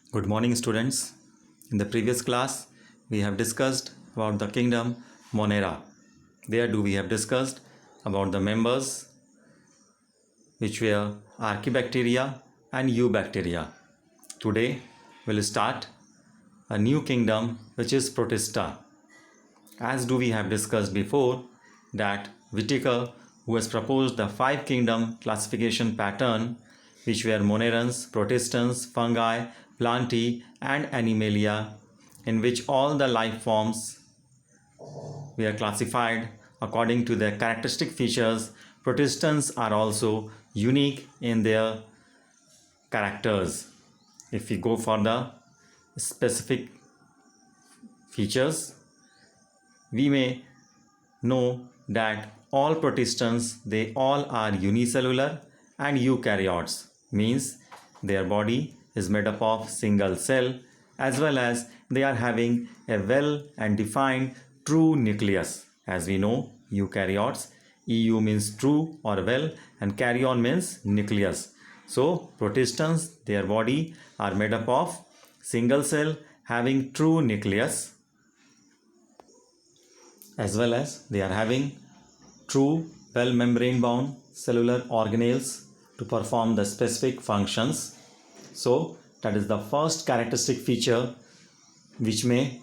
Good morning, students. In the previous class, we have discussed about the kingdom Monera. There we have discussed about the members which were Archaebacteria and Eubacteria. Today, we'll start a new kingdom which is Protista. As we have discussed before that Whittaker, who has proposed the 5 kingdom classification pattern, which were Monerans, Protistans, Fungi, Plantae and Animalia, in which all the life forms were classified according to their characteristic features. Protistans are also unique in their characters. If we go for the specific features, we may know that all protistans, they all are unicellular and eukaryotes, means their body is made up of single cell, as well as they are having a well and defined true nucleus. As we know, eukaryotes, EU means true or well and karyon means nucleus. So protistans, their body are made up of single cell having true nucleus, as well as they are having true well membrane bound cellular organelles to perform the specific functions. So that is the first characteristic feature which may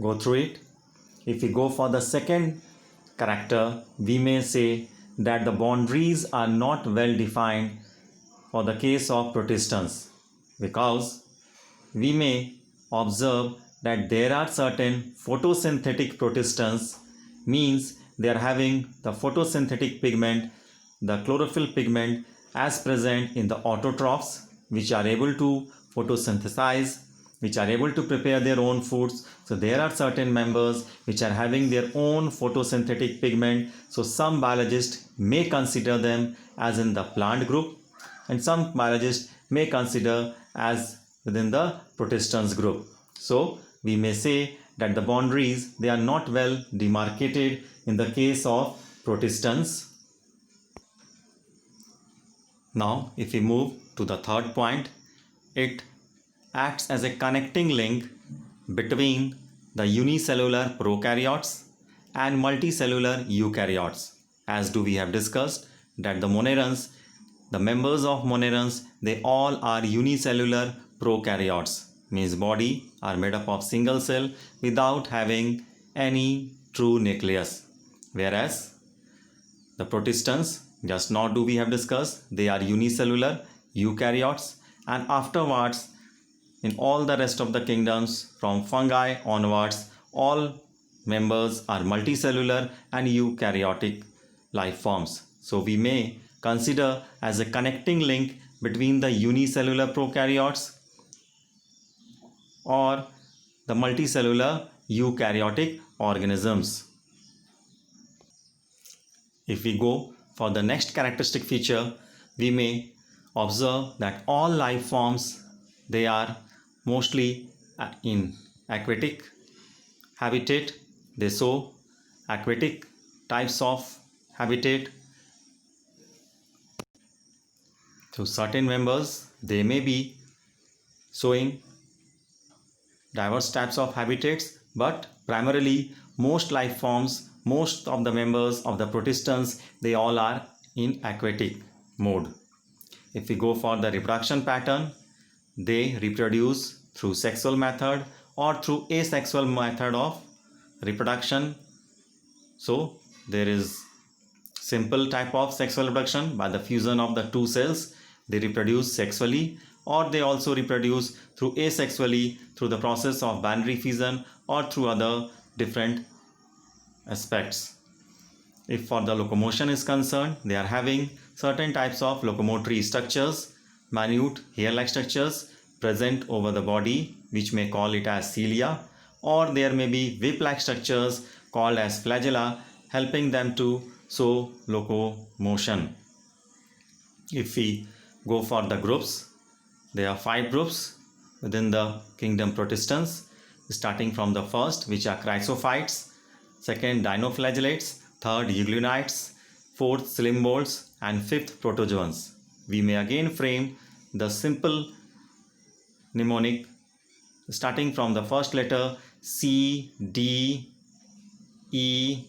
go through it. If we go for the second character, we may say that the boundaries are not well defined for the case of protistans, because we may observe that there are certain photosynthetic protistans, means they are having the photosynthetic pigment, the chlorophyll pigment as present in the autotrophs, which are able to photosynthesize, which are able to prepare their own foods. So there are certain members which are having their own photosynthetic pigment. So some biologists may consider them as in the plant group, and some biologists may consider as within the protistans group. So we may say that the boundaries, they are not well demarcated in the case of protistans. Now if we move to the third point, it acts as a connecting link between the unicellular prokaryotes and multicellular eukaryotes. As we have discussed that the Monerans, the members of Monerans, they all are unicellular prokaryotes, means body are made up of single cell without having any true nucleus. Whereas the protistans, just now we have discussed, they are unicellular eukaryotes, and afterwards in all the rest of the kingdoms from fungi onwards, all members are multicellular and eukaryotic life forms. So we may consider as a connecting link between the unicellular prokaryotes or the multicellular eukaryotic organisms. If we go for the next characteristic feature, we may observe that all life forms, they are mostly in aquatic habitat. They show aquatic types of habitat. So certain members, they may be showing diverse types of habitats, but primarily most life forms, most of the members of the protistans, they all are in aquatic mode. If we go for the reproduction pattern, they reproduce through sexual method or through asexual method of reproduction. So there is simple type of sexual reproduction by the fusion of the two cells. They reproduce sexually, or they also reproduce through asexually through the process of binary fission or through other different aspects. If for the locomotion is concerned, they are having certain types of locomotory structures, minute hair-like structures present over the body, which may call it as cilia, or there may be whip-like structures called as flagella, helping them to show locomotion. If we go for the groups, there are 5 groups within the kingdom protistans, starting from the first, which are chrysophytes, second dinoflagellates, third euglenites, fourth slimbolts, and fifth protozoans. We may again frame the simple mnemonic starting from the first letter C, D, E,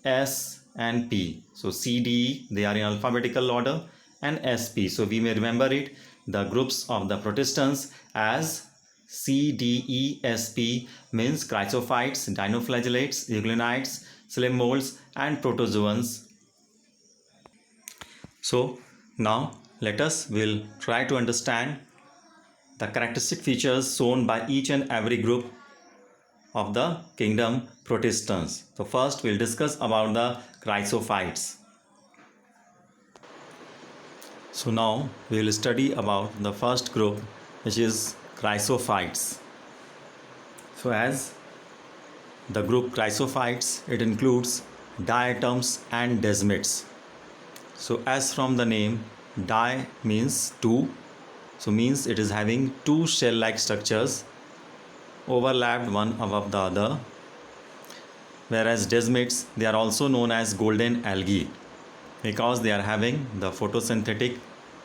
S and P. So C, D, E, they are in alphabetical order, and S, P. So we may remember it, the groups of the Protistants as C, D, E, S, P means chrysophytes, dinoflagellates, eugenites, slim molds and protozoans. So now let us will try to understand the characteristic features shown by each and every group of the kingdom Protistants. So first we'll discuss about the chrysophytes. So now we will study about the first group, which is chrysophytes. So as the group chrysophytes, it includes diatoms and desmids. So as from the name, di means two, so means it is having two shell-like structures overlapped one above the other, whereas desmids, they are also known as golden algae because they are having the photosynthetic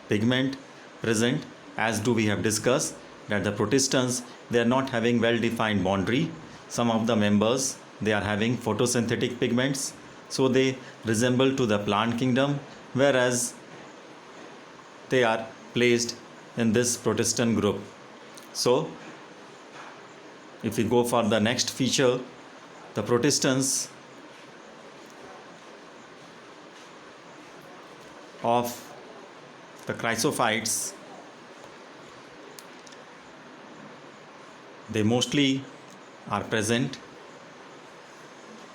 pigment present, as do we have discussed that the Protistants, they are not having well-defined boundary. Some of the members, they are having photosynthetic pigments, so they resemble to the plant kingdom, whereas they are placed in this Protestant group. So if we go for the next feature, the Protestants of the chrysophytes, they mostly are present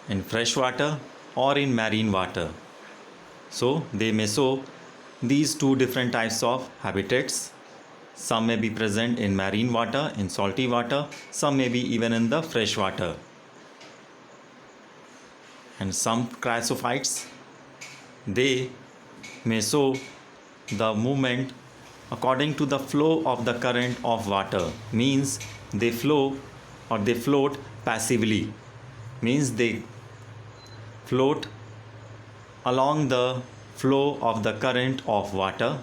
in fresh water or in marine water. So they may show these two different types of habitats. Some may be present in marine water, in salty water, some may be even in the fresh water. And some chrysophytes, they may show the movement according to the flow of the current of water, means they flow or they float passively, means they float along the flow of the current of water.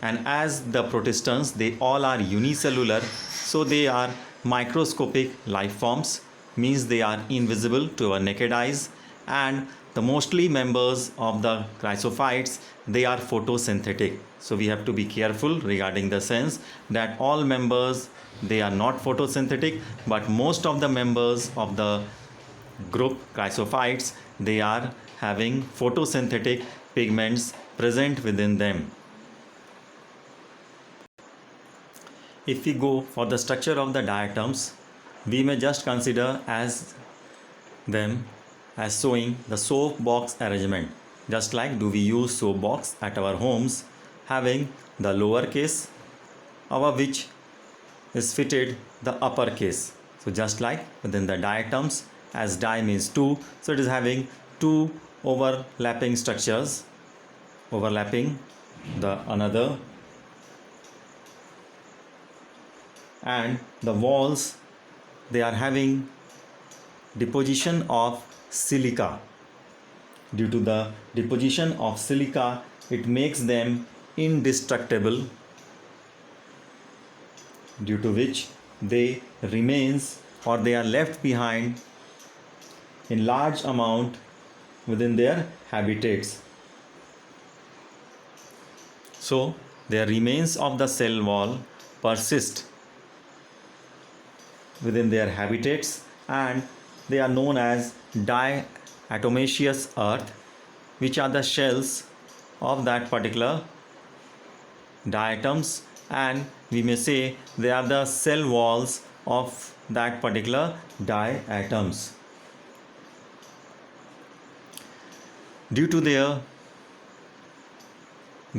And as the Protistants, they all are unicellular, so they are microscopic life forms, means they are invisible to our naked eyes. And the mostly members of the chrysophytes, they are photosynthetic. So we have to be careful regarding the sense that all members, they are not photosynthetic, but most of the members of the group chrysophytes, they are having photosynthetic pigments present within them. If we go for the structure of the diatoms, we may just consider as them as showing the soap box arrangement. Just like do we use soap box at our homes, having the lower case over which is fitted the upper case. So just like within the diatoms, as di means two, so it is having two overlapping structures, overlapping the another, and the walls, they are having deposition of silica. Due to the deposition of silica, it makes them indestructible, due to which they remains or they are left behind in large amount within their habitats. So their remains of the cell wall persist within their habitats, and they are known as diatomaceous earth, which are the shells of that particular diatoms, and we may say they are the cell walls of that particular diatoms. Due to their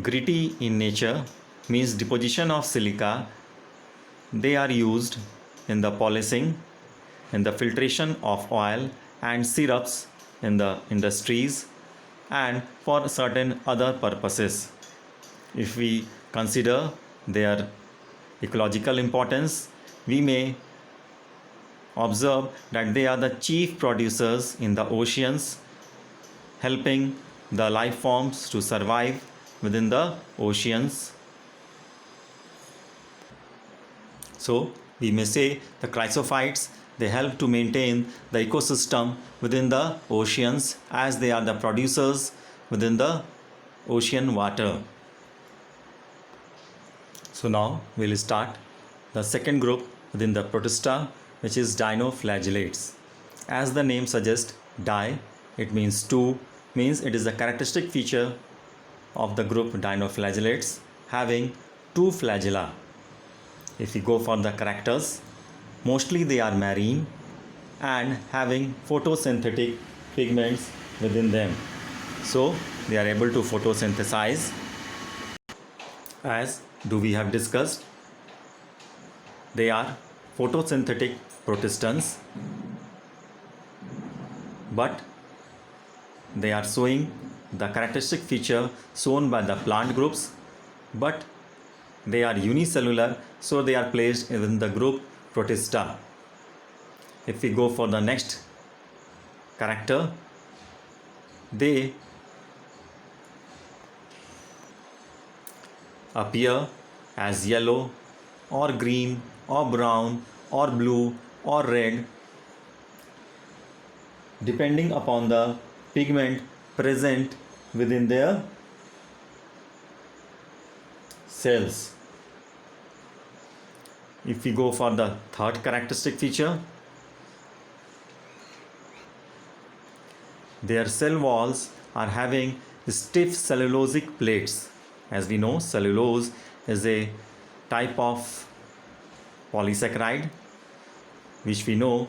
gritty in nature, means deposition of silica, they are used in the polishing, in the filtration of oil and syrups in the industries, and for certain other purposes. If we consider their ecological importance, we may observe that they are the chief producers in the oceans, helping the life forms to survive within the oceans. So we may say the chrysophytes, they help to maintain the ecosystem within the oceans, as they are the producers within the ocean water. So now we'll start the second group within the Protista, which is dinoflagellates. As the name suggests, di, it means two, means it is a characteristic feature of the group dinoflagellates having two flagella. If we go for the characters, mostly they are marine and having photosynthetic pigments within them. So they are able to photosynthesize, as do we have discussed. They are photosynthetic protistans, but they are showing the characteristic feature shown by the plant groups, but they are unicellular, so they are placed in the group Protista. If we go for the next character, they appear as yellow or green or brown or blue or red, depending upon the pigment present within their cells. If we go for the third characteristic feature, their cell walls are having stiff cellulosic plates. As we know, cellulose is a type of polysaccharide, which we know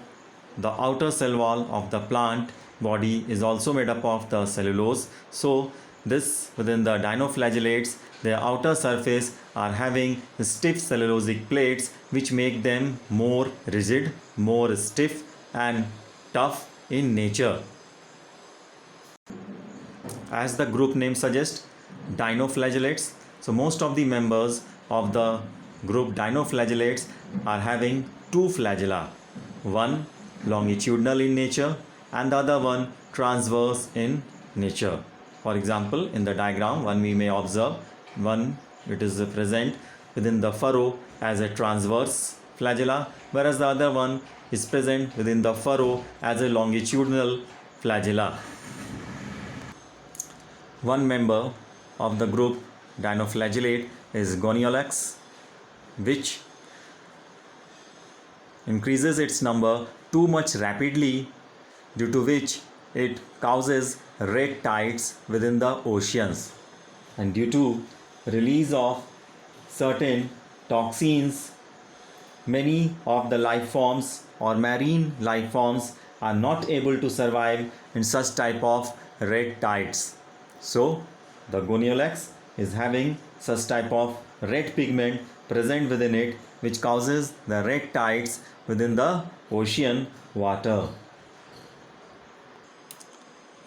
the outer cell wall of the plant body is also made up of the cellulose. So this within the dinoflagellates, their outer surface are having stiff cellulosic plates, which make them more rigid, more stiff and tough in nature. As the group name suggests, dinoflagellates, so most of the members of the group dinoflagellates are having two flagella, one longitudinal in nature and the other one transverse in nature. For example, in the diagram one we may observe one, it is present within the furrow as a transverse flagella, whereas the other one is present within the furrow as a longitudinal flagella. One member of the group dinoflagellate is Goniolax, which increases its number too much rapidly, due to which it causes red tides within the oceans, and due to release of certain toxins, many of the life forms or marine life forms are not able to survive in such type of red tides. So the Goniolax is having such type of red pigment present within it, which causes the red tides within the ocean water.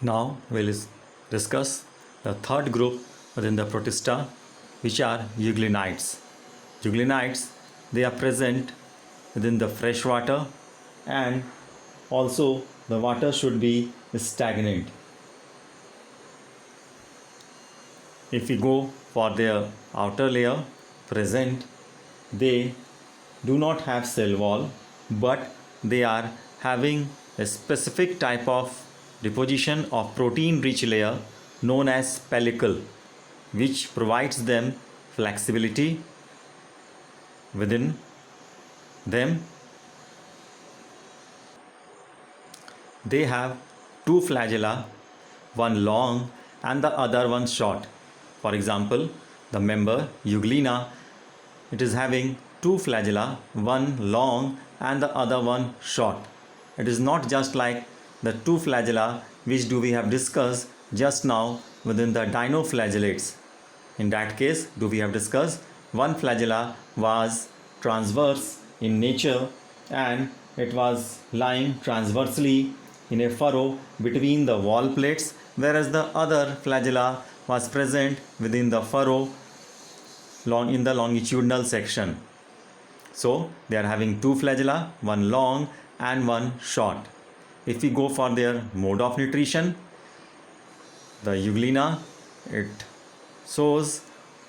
Now we'll discuss the third group within the Protista, which are euglenites. Euglenites, they are present within the fresh water, and also the water should be stagnant. If we go for their outer layer present, they do not have cell wall, but they are having a specific type of deposition of protein rich layer known as pellicle, which provides them flexibility within them. They have two flagella, one long and the other one short. For example, the member Euglena, it is having two flagella, one long and the other one short. It is not just like the two flagella which we have discussed just now within the dinoflagellates. In that case, we have discussed one flagella was transverse in nature and it was lying transversely in a furrow between the wall plates, whereas the other flagella was present within the furrow in the longitudinal section. So they are having two flagella, one long and one short. If we go for their mode of nutrition, the Euglena, it shows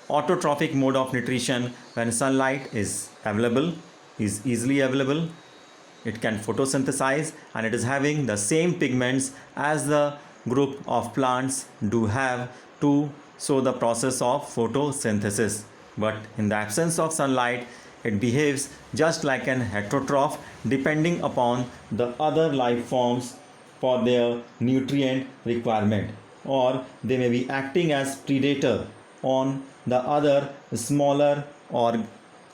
autotrophic mode of nutrition when sunlight is available, is easily available. It can photosynthesize and it is having the same pigments as the group of plants do have to show the process of photosynthesis. But in the absence of sunlight, it behaves just like an heterotroph depending upon the other life forms for their nutrient requirement, or they may be acting as predator on the other smaller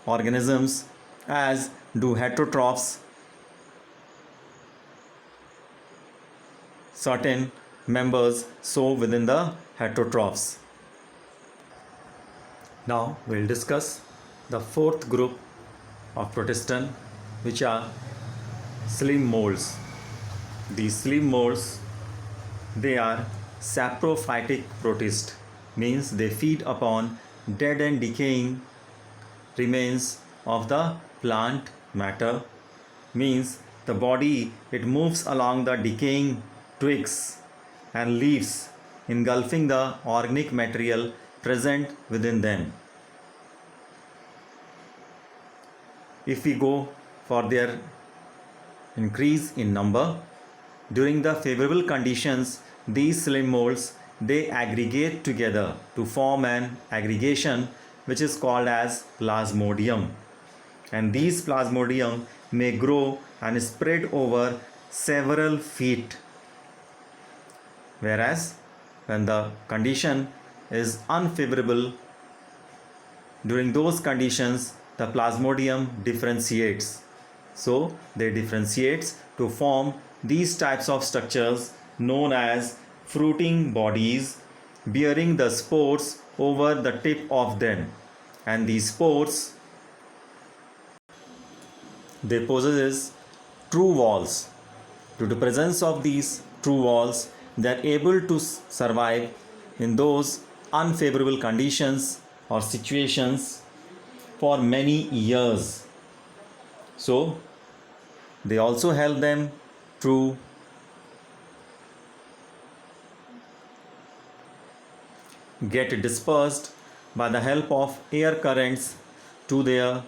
organisms as do heterotrophs. Certain members sow within the heterotrophs. Now we'll discuss the fourth group of protista, which are slim molds. These slim molds, they are saprophytic protist, means they feed upon dead and decaying remains of the plant matter, means the body, it moves along the decaying twigs and leaves, engulfing the organic material present within them. If we go for their increase in number, during the favorable conditions, these slim molds, they aggregate together to form an aggregation which is called as plasmodium. And these plasmodium may grow and spread over several feet. Whereas when the condition is unfavorable, during those conditions the plasmodium differentiates. So they differentiates to form these types of structures known as fruiting bodies bearing the spores over the tip of them. And these spores, they possess true walls. Due to presence of these true walls, they are able to survive in those unfavorable conditions or situations for many years. So they also help them to get dispersed by the help of air currents to their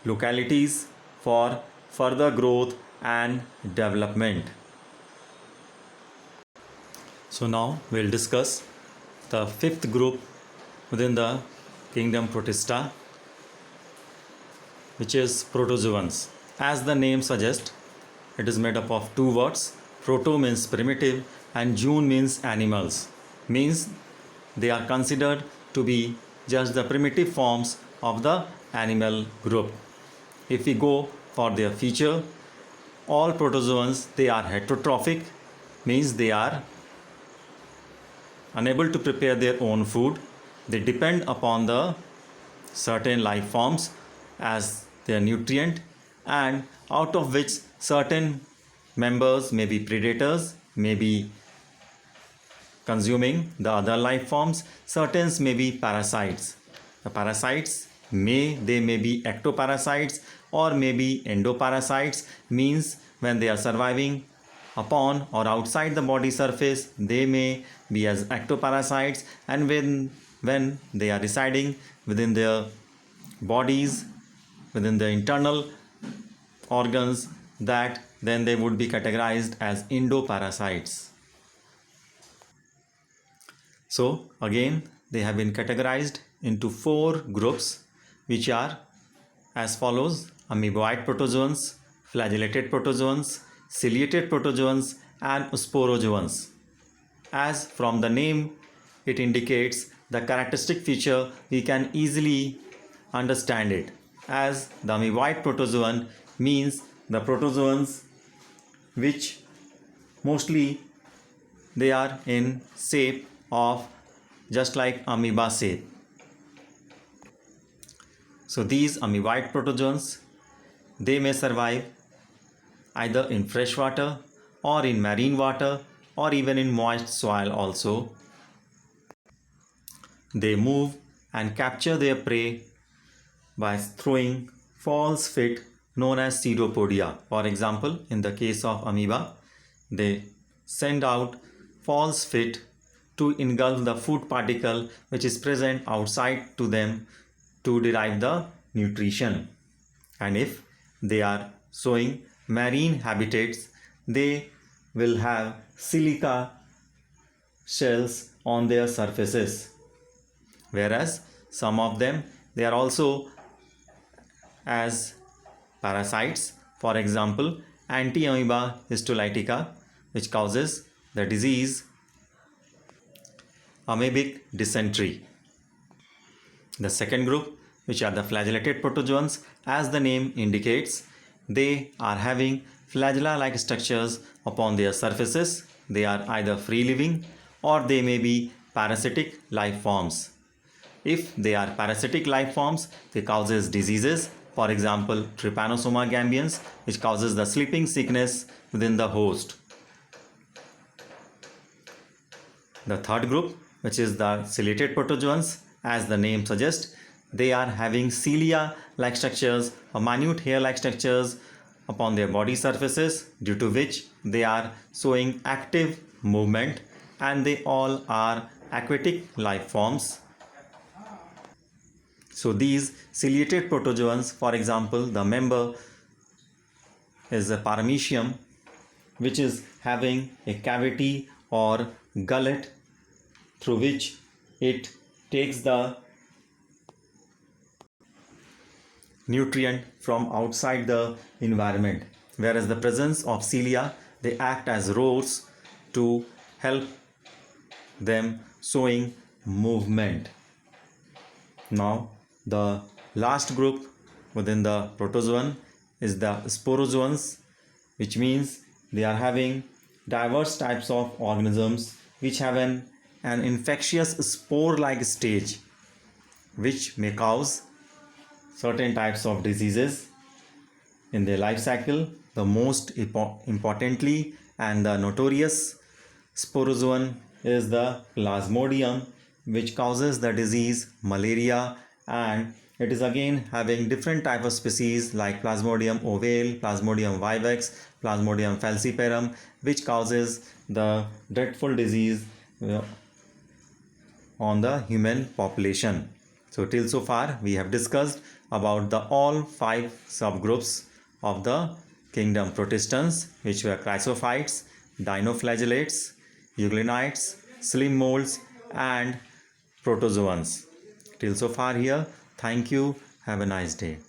localities for further growth and development. So now we'll discuss the fifth group within the kingdom Protista, which is protozoans. As the name suggests, it is made up of two words. Proto means primitive and zoon means animals, means they are considered to be just the primitive forms of the animal group. If we go for their feature, all protozoans, they are heterotrophic, means they are unable to prepare their own food. They depend upon the certain life forms as their nutrient, and out of which certain members may be predators, may be consuming the other life forms, certain may be parasites. The parasites may be ectoparasites or may be endoparasites, means when they are surviving upon or outside the body surface, they may be as ectoparasites, and when they are residing within their bodies, within the internal organs, that then they would be categorized as endoparasites. So again, they have been categorized into four groups, which are as follows: amoeboid protozoans, flagellated protozoans, ciliated protozoans, and sporozoans. As from the name it indicates the characteristic feature, we can easily understand it, as the amoeboid protozoan means the protozoans which mostly they are in shape of just like amoeba shape. So these amoeboid protozoans, they may survive either in fresh water or in marine water or even in moist soil also. They move and capture their prey by throwing false fit known as pseudopodia. For example, in the case of amoeba, they send out false fit to engulf the food particle which is present outside to them to derive the nutrition. And if they are showing marine habitats, they will have silica shells on their surfaces, whereas some of them, they are also as parasites. For example, Antiomoeba histolytica, which causes the disease amoebic dysentery. The second group, which are the flagellated protozoans, as the name indicates, they are having flagella-like structures upon their surfaces. They are either free-living or they may be parasitic life forms. If they are parasitic life forms, they causes diseases. For example, Trypanosoma gambians, which causes the sleeping sickness within the host. The third group, which is the ciliated protozoans, as the name suggests, they are having cilia-like structures or minute hair-like structures upon their body surfaces, due to which they are showing active movement, and they all are aquatic life forms. So these ciliated protozoans, for example, the member is a Paramecium, which is having a cavity or gullet through which it takes the nutrient from outside the environment, whereas the presence of cilia, they act as rods to help them showing movement. Now the last group within the protozoan is the sporozoans, which means they are having diverse types of organisms which have an infectious spore-like stage, which may cause certain types of diseases in their life cycle. The most importantly and the notorious sporozoan is the Plasmodium, which causes the disease malaria, and it is again having different type of species like Plasmodium ovale, Plasmodium vivax, Plasmodium falciparum, which causes the dreadful disease on the human population. So till so far we have discussed about the all 5 subgroups of the kingdom Protistans, which were chrysophytes, dinoflagellates, euglenites, slim molds, and protozoans. Till so far here, thank you, have a nice day.